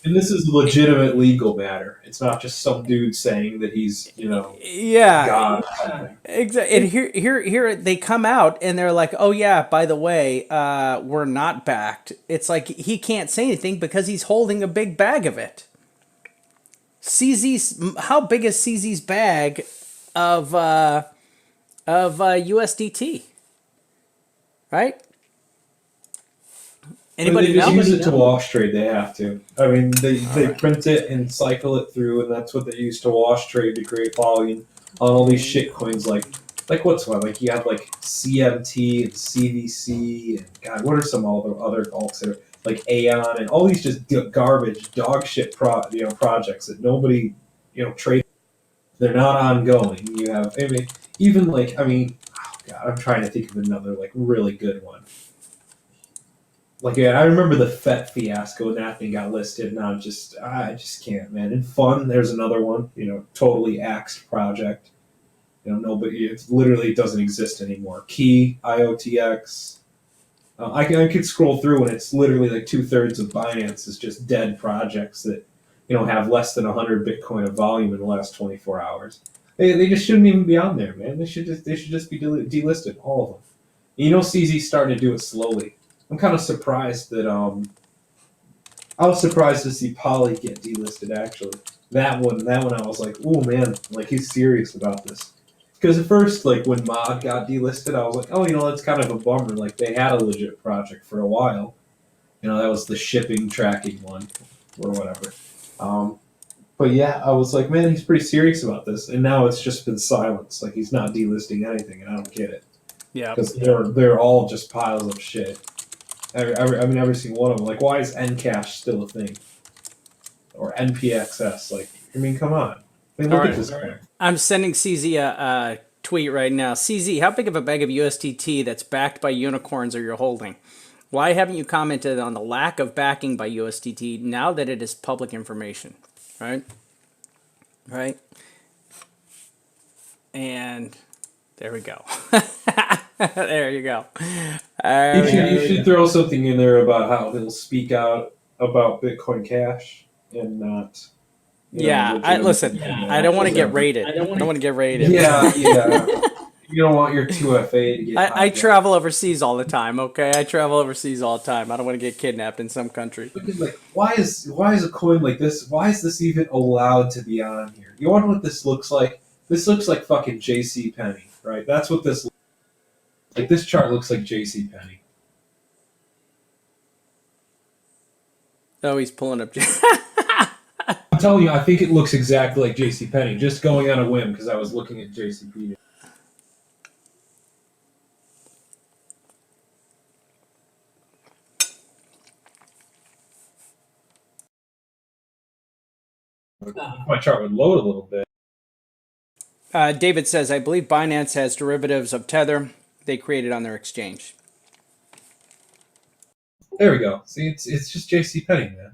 And this is a legitimate legal matter. It's not just some dude saying that he's, Yeah, God or something. exactly. And here they come out and they're like, "Oh yeah, by the way, we're not backed." It's like he can't say anything because he's holding a big bag of it. CZ's how big is CZ's bag of USDT? Right? They Anybody just know? use it to wash trade. They have to. I mean, they print it and cycle it through, and that's what they use to wash trade to create volume on all these shit coins. Like what's one? Like you have like CMT and CVC and God, what are some other alts that are like Aeon and all these just garbage dog shit projects that nobody trade. They're not ongoing. You have I mean even like I mean, oh God, I'm trying to think of another like really good one. Like yeah, I remember the FET fiasco when that thing got listed, and I just can't, man. And Fun, there's another one, totally axed project. Nobody, it literally doesn't exist anymore. Key, IOTX. I could scroll through, and it's literally like 2/3 of Binance is just dead projects that have less than 100 Bitcoin of volume in the last 24 hours. They just shouldn't even be on there, man. They should just be delisted, all of them. CZ's starting to do it slowly. I'm kind of surprised that I was surprised to see Poly get delisted. Actually, that one I was like, oh man, like he's serious about this. Because at first, like when Mod got delisted, I was like, oh, that's kind of a bummer. Like they had a legit project for a while. That was the shipping tracking one or whatever. Um, but yeah, I was like, man, he's pretty serious about this. And now it's just been silence. Like he's not delisting anything, and I don't get it Yeah. because they're all just piles of shit. I've never seen one of them. Like, why is Ncash still a thing? Or NPXS? Like, I mean, come on. I mean, All look right. at this guy. I'm sending CZ a tweet right now. CZ, how big of a bag of USDT that's backed by unicorns are you holding? Why haven't you commented on the lack of backing by USDT now that it is public information? Right? Right? And there we go. There you go. You should throw something in there about how he'll speak out about Bitcoin Cash and not. Yeah, listen. I don't want to get raided. I don't want to get raided. Yeah. You don't want your 2FA to get. I travel overseas all the time. Okay, I travel overseas all the time. I don't want to get kidnapped in some country. Like, why is a coin like this? Why is this even allowed to be on here? You want what this looks like? This looks like fucking JC Penney, right? That's what this. Like this chart looks like JC Penney. Oh, he's pulling up. I'm telling you, I think it looks exactly like JC Penney. Just going on a whim because I was looking at JCP. My chart would load a little bit. David says, I believe Binance has derivatives of Tether they created on their exchange. There we go. See, it's just JC Penney, man.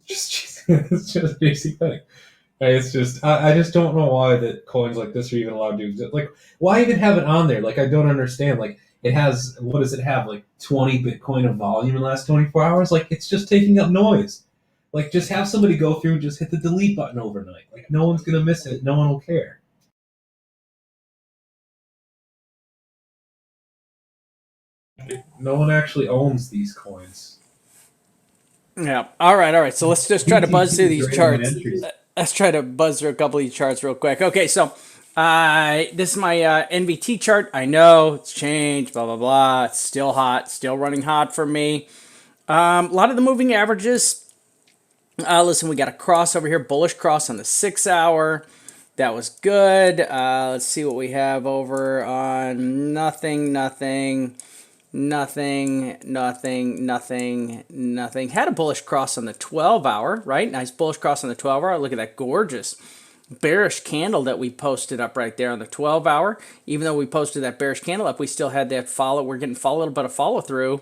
It's just JC Penney. It's just I just don't know why that coins like this are even allowed to exist. Like, why even have it on there? Like, I don't understand. Like, it has, what does it have? Like 20 Bitcoin of volume in the last 24 hours. Like, it's just taking up noise. Like, just have somebody go through and just hit the delete button overnight. Like, no one's gonna miss it. No one will care. No one actually owns these coins. Yeah. All right. So let's just try to buzz through these BTC charts. entries. Let's try to buzz through a couple of these charts real quick. Okay. So this is my NVT chart. I know it's changed, blah, blah, blah. It's still hot, still running hot for me. A lot of the moving averages. Listen, we got a cross over here, bullish cross on the 6 hour. That was good. Let's see what we have over on nothing. Had a bullish cross on the 12 hour, right? Nice bullish cross on the 12 hour. Look at that gorgeous bearish candle that we posted up right there on the 12 hour. Even though we posted that bearish candle up, we still had that follow. We're getting a little bit of follow through.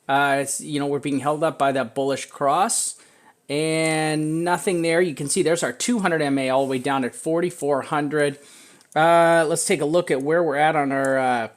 We're being held up by that bullish cross. And nothing there. You can see there's our 200 MA all the way down at 4,400. Let's take a look at where we're at on our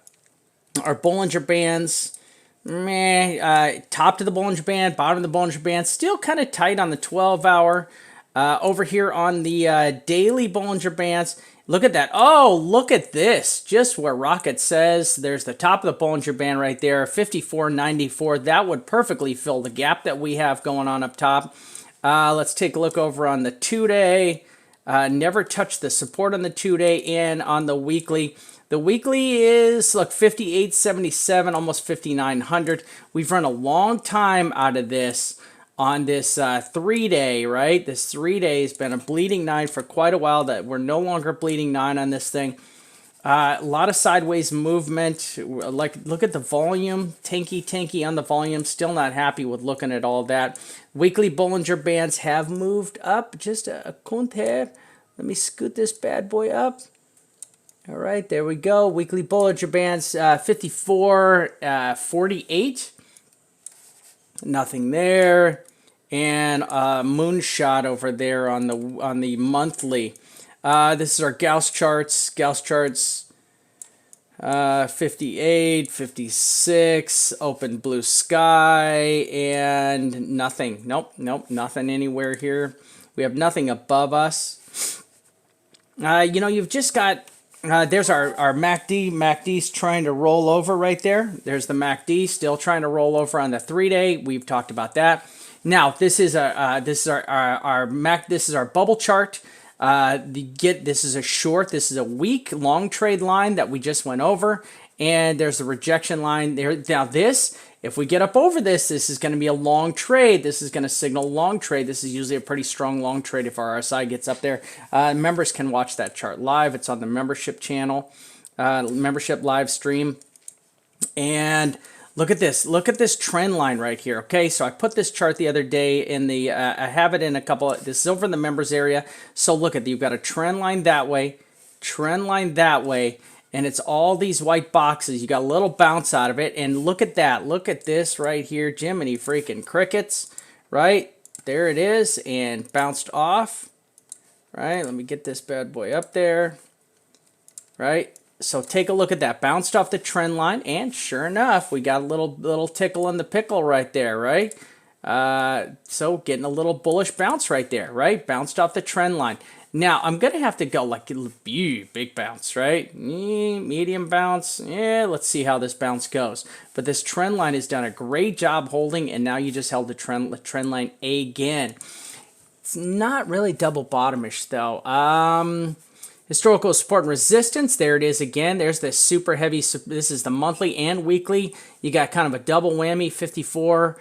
Bollinger Bands. Top to the Bollinger Band, bottom of the Bollinger Band. Still kind of tight on the 12 hour. Over here on the daily Bollinger Bands. Look at that. Oh, look at this. Just where Rocket says, there's the top of the Bollinger Band right there, 54.94. That would perfectly fill the gap that we have going on up top. Let's take a look over on the 2-day. Never touched the support on the 2-day and on the weekly. The weekly is, look, 58.77, almost 5,900. We've run a long time out of this on this 3-day, right? This 3-day has been a bleeding 9 for quite a while. That we're no longer bleeding 9 on this thing. A lot of sideways movement. Like, look at the volume. Tanky on the volume. Still not happy with looking at all that. Weekly Bollinger Bands have moved up. Just a count here. Let me scoot this bad boy up. All right, there we go. Weekly Bollinger Bands, 54.48. Nothing there. And moonshot over there on the monthly. This is our Gauss charts. 58, 56, open blue sky, and nothing. Nope, nothing anywhere here. We have nothing above us. You've just got, there's our MACD. MACD's trying to roll over right there. There's the MACD still trying to roll over on the 3-day. We've talked about that. Now, this is our bubble chart. This is a short. This is a weak long trade line that we just went over, and there's the rejection line there. Now, if we get up over this is going to be a long trade. This is going to signal long trade. This is usually a pretty strong long trade if our RSI gets up there. Members can watch that chart live. It's on the membership channel, membership live stream, and look at this. Look at this trend line right here. Okay, so I put this chart the other day in the, I have it in a couple, this is over in the members area. So look at, you've got a trend line that way, and it's all these white boxes. You got a little bounce out of it, and look at that. Look at this right here, Jiminy freaking crickets, right? There it is, and bounced off, right? Let me get this bad boy up there, right? So take a look at that. Bounced off the trend line, and sure enough, we got a little tickle in the pickle right there, right? So getting a little bullish bounce right there, right? Bounced off the trend line. Now, I'm going to have to go like big bounce, right? Medium bounce. Yeah, let's see how this bounce goes. But this trend line has done a great job holding, and now you just held the trend line again. It's not really double bottomish, though. Historical support and resistance. There it is again. There's the super heavy. This is the monthly and weekly. You got kind of a double whammy, 54,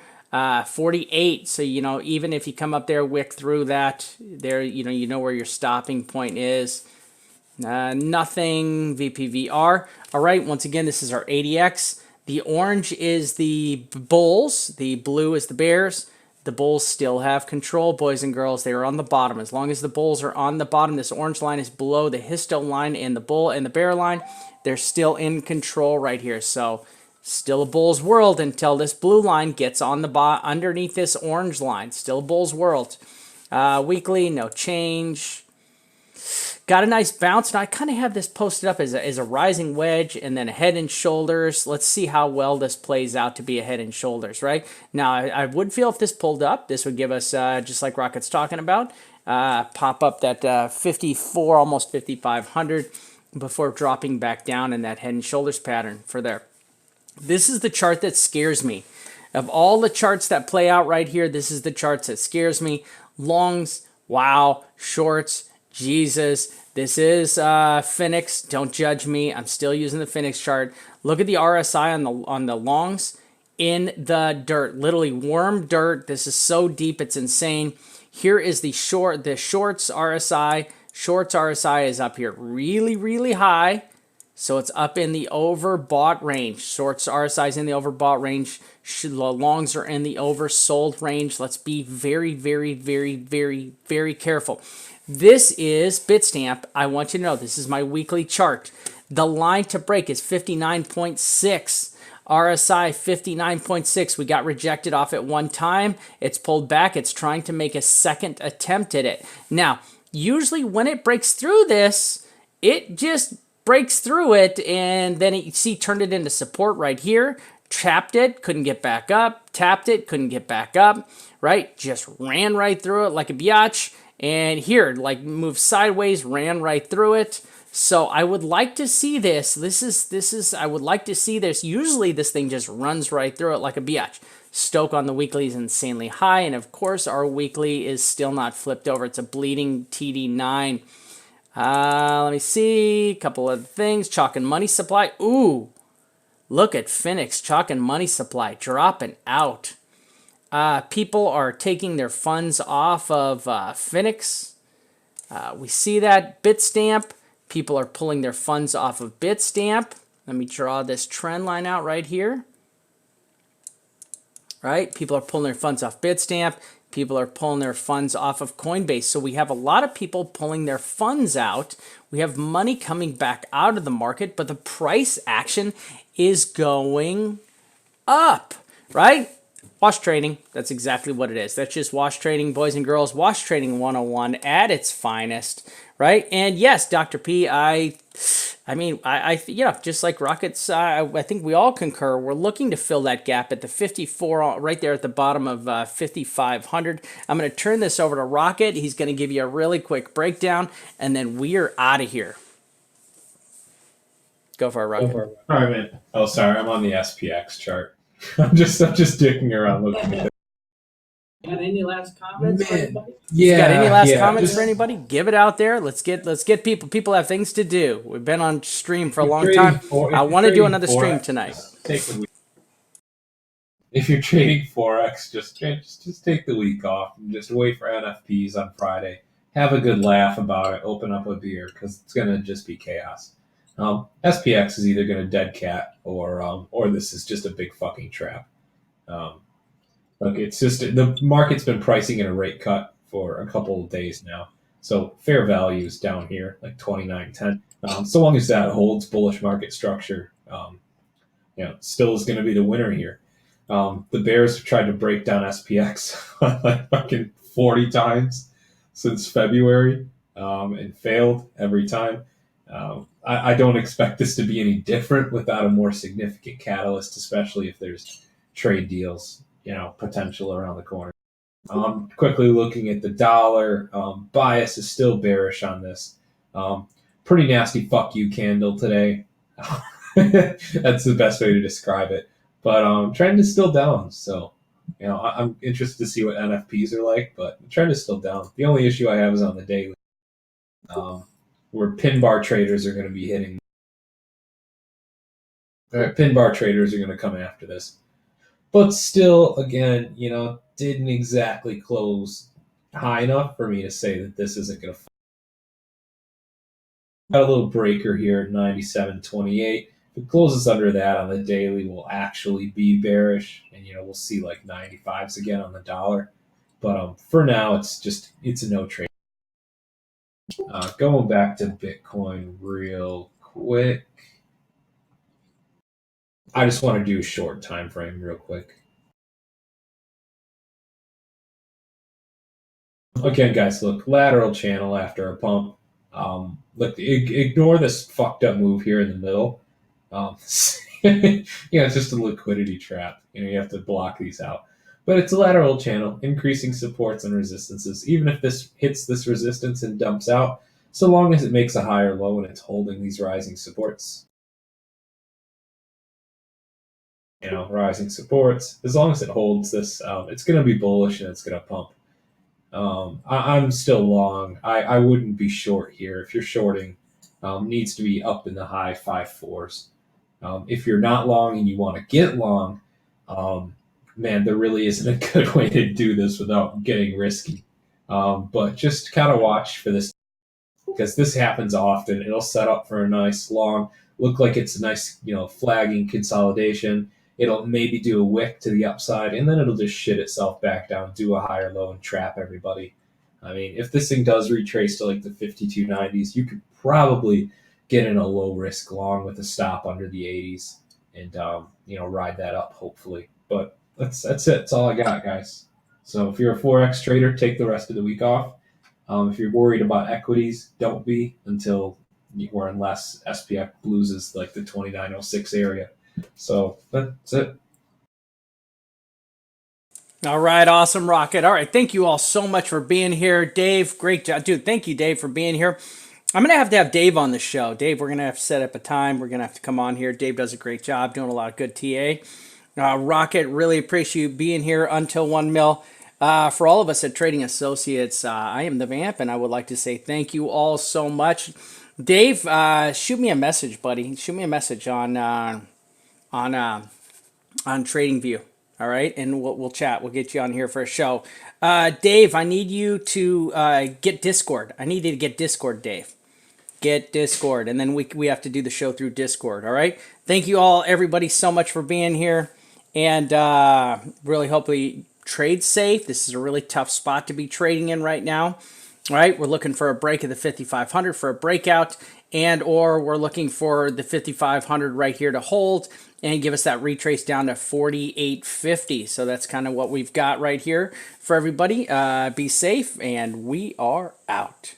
48. So, even if you come up there, wick through that, there, you know where your stopping point is. Nothing, VPVR. All right, once again, this is our ADX. The orange is the bulls. The blue is the bears. The bulls still have control, boys and girls. They are on the bottom. As long as the bulls are on the bottom, this orange line is below the histo line and the bull and the bear line. They're still in control right here. So still a bull's world until this blue line gets on the underneath this orange line. Still a bull's world. Weekly, no change. Got a nice bounce, and I kind of have this posted up as a rising wedge and then a head and shoulders. Let's see how well this plays out to be a head and shoulders, right? Now, I would feel if this pulled up, this would give us, just like Rocket's talking about, pop up that 54, almost 5,500 before dropping back down in that head and shoulders pattern for there. This is the chart that scares me. Of all the charts that play out right here, this is the chart that scares me. Longs, wow. Shorts, Jesus, this is Finex. Don't judge me. I'm still using the Finex chart. Look at the RSI on the longs in the dirt, literally warm dirt. This is so deep, it's insane. Here is the shorts RSI. Shorts RSI is up here really, really high. So it's up in the overbought range. Shorts RSI is in the overbought range. Longs are in the oversold range. Let's be very, very, very, very, very careful. This is Bitstamp. I want you to know this is my weekly chart. The line to break is 59.6. RSI 59.6. We got rejected off at one time. It's pulled back. It's trying to make a second attempt at it. Now, usually when it breaks through this, it just breaks through it, and then you see turned it into support right here. Tapped it, couldn't get back up. Tapped it, couldn't get back up. Right? Just ran right through it like a biatch. And here, like moved sideways, ran right through it. So I would like to see this. I would like to see this. Usually this thing just runs right through it like a biatch. Stoke on the weekly is insanely high. And of course, our weekly is still not flipped over. It's a bleeding TD9. Let me see. A couple of things. Chalk and money supply. Ooh. Look at Finex. Chalk and money supply dropping out. People are taking their funds off of Finex. We see that. Bitstamp. People are pulling their funds off of Bitstamp. Let me draw this trend line out right here. Right? People are pulling their funds off Bitstamp. People are pulling their funds off of Coinbase. So we have a lot of people pulling their funds out. We have money coming back out of the market, but the price action is going up, right? Wash trading, that's exactly what it is. That's just wash trading, boys and girls. Wash trading 101 at its finest, right? And yes, Dr. P, I mean, just like Rockets, I think we all concur. We're looking to fill that gap at the 54, right there at the bottom of 5,500. I'm going to turn this over to Rocket. He's going to give you a really quick breakdown, and then we are out of here. Go for it, Rocket. All right, man. Oh, sorry, I'm on the SPX chart. I'm just dicking around looking at it. Got any last comments for anybody? Yeah. Got any last comments for anybody? Give it out there. Let's get people. People have things to do. We've been on stream for a long time. I want to do another stream tonight. If you're trading Forex, just take the week off and just wait for NFPs on Friday. Have a good laugh about it. Open up a beer because it's gonna just be chaos. SPX is either gonna dead cat or this is just a big fucking trap. Look, it's just the market's been pricing in a rate cut for a couple of days now. So fair value is down here, like 29.10. So long as that holds bullish market structure, still is going to be the winner here. The bears have tried to break down SPX like fucking 40 times since February and failed every time. I don't expect this to be any different without a more significant catalyst, especially if there's trade deals, potential around the corner. Quickly looking at the dollar, bias is still bearish on this. Pretty nasty fuck you candle today. That's the best way to describe it. But trend is still down, so I'm interested to see what NFPs are like, but the trend is still down. The only issue I have is on the daily. where pin bar traders are going to be hitting. Pin bar traders are going to come after this. But still, again, didn't exactly close high enough for me to say that this isn't going to. Got a little breaker here at 97.28. If it closes under that on the daily, we'll actually be bearish, and we'll see like 95s again on the dollar. But for now, it's a no trade. Going back to Bitcoin real quick. I just want to do a short time frame real quick. Again, guys, look, lateral channel after a pump. Look, ignore this fucked up move here in the middle. It's just a liquidity trap. You have to block these out. But it's a lateral channel, increasing supports and resistances. Even if this hits this resistance and dumps out, so long as it makes a higher low and it's holding these rising supports. Rising supports. As long as it holds this, it's going to be bullish and it's going to pump. I'm still long. I wouldn't be short here. If you're shorting, needs to be up in the high 5.4s. If you're not long and you want to get long, man, there really isn't a good way to do this without getting risky. But just kind of watch for this, because this happens often. It'll set up for a nice long, look like it's a nice, flagging consolidation. It'll maybe do a wick to the upside, and then it'll just shit itself back down, do a higher low, and trap everybody. I mean, if this thing does retrace to like the 52.90s, you could probably get in a low risk long with a stop under the 80s, and ride that up hopefully. But that's it. That's all I got, guys. So if you're a forex trader, take the rest of the week off. If you're worried about equities, don't be until or unless SPX loses like the 2906 area. So that's it. All right, awesome, Rocket. All right, thank you all so much for being here. Dave, great job. Dude, thank you, Dave, for being here. I'm going to have Dave on the show. Dave, we're going to have to set up a time. We're going to have to come on here. Dave does a great job doing a lot of good TA. Rocket, really appreciate you being here until 1 mil. For all of us at Trading Associates, I am the Vamp, and I would like to say thank you all so much. Dave, shoot me a message, buddy. Shoot me a message on TradingView. All right, and we'll chat. We'll get you on here for a show. Dave, I need you to get Discord. I need you to get Discord, Dave. Get Discord, and then we have to do the show through Discord. All right. Thank you all, everybody, so much for being here, and really hopefully trade safe. This is a really tough spot to be trading in right now. All right, we're looking for a break of the 5,500 for a breakout, and or we're looking for the 5,500 right here to hold and give us that retrace down to 48.50. So that's kind of what we've got right here for everybody. Be safe, and we are out.